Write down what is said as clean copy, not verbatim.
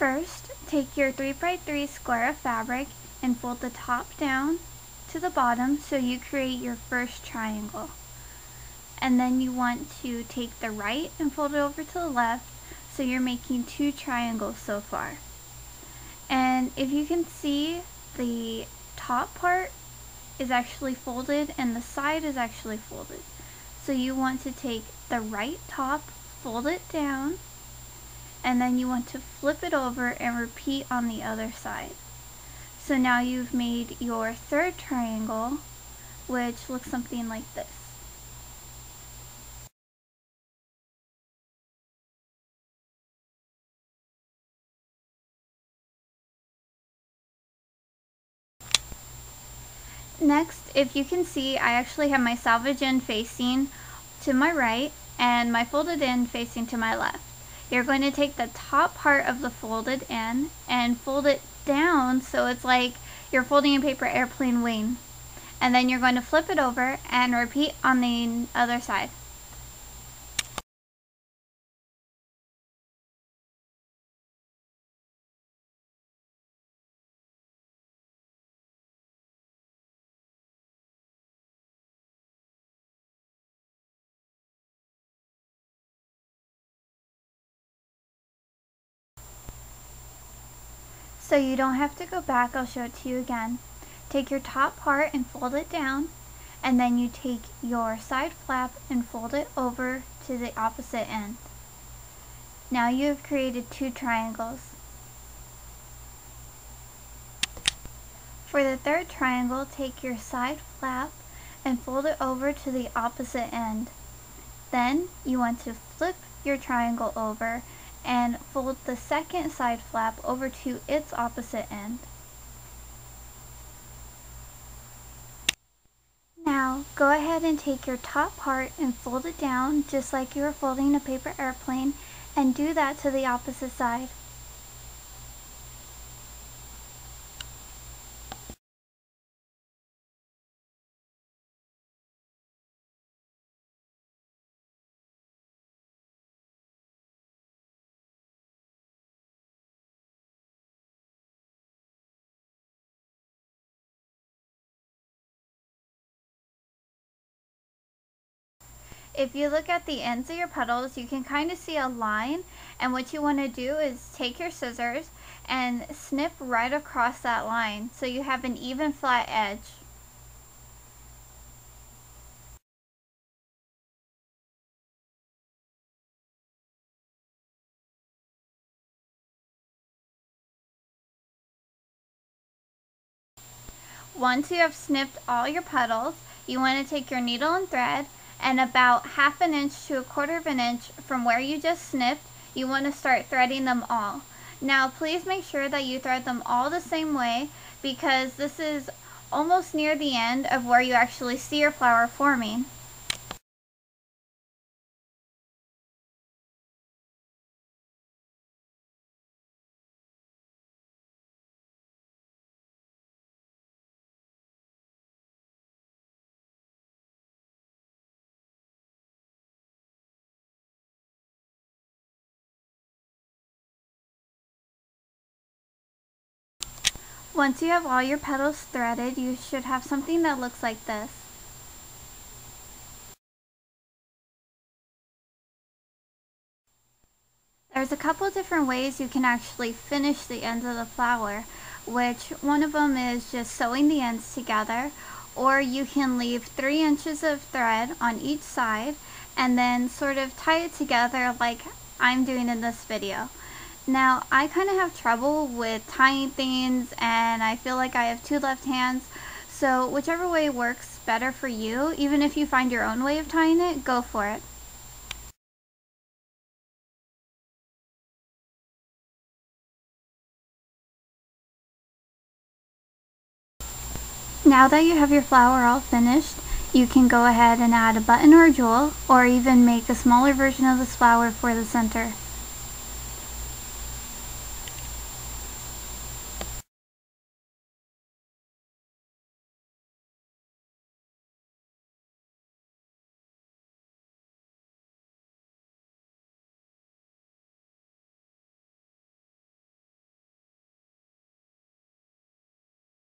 First, take your 3x3 square of fabric and fold the top down to the bottom so you create your first triangle. And then you want to take the right and fold it over to the left, so you're making 2 triangles so far. And if you can see, the top part is actually folded and the side is actually folded. So you want to take the right top, fold it down, and then you want to flip it over and repeat on the other side. So now you've made your third triangle, which looks something like this. Next, if you can see, I actually have my salvage end facing to my right and my folded end facing to my left. You're going to take the top part of the folded end and fold it down so it's like you're folding a paper airplane wing. And then you're going to flip it over and repeat on the other side. So you don't have to go back, I'll show it to you again. Take your top part and fold it down, and then you take your side flap and fold it over to the opposite end. Now you have created 2 triangles. For the third triangle, take your side flap and fold it over to the opposite end. Then you want to flip your triangle over and fold the second side flap over to its opposite end. Now go ahead and take your top part and fold it down just like you were folding a paper airplane, and do that to the opposite side. If you look at the ends of your petals, you can kind of see a line, and what you want to do is take your scissors and snip right across that line so you have an even flat edge. Once you have snipped all your petals, you want to take your needle and thread, and about 1/2 inch to 1/4 inch from where you just snipped, you want to start threading them all. Now please make sure that you thread them all the same way, because this is almost near the end of where you actually see your flower forming. Once you have all your petals threaded, you should have something that looks like this. There's a couple different ways you can actually finish the ends of the flower, which one of them is just sewing the ends together, or you can leave 3 inches of thread on each side and then sort of tie it together like I'm doing in this video. Now, I kind of have trouble with tying things, and I feel like I have 2 left hands, so whichever way works better for you, even if you find your own way of tying it, go for it. Now that you have your flower all finished, you can go ahead and add a button or a jewel, or even make a smaller version of this flower for the center.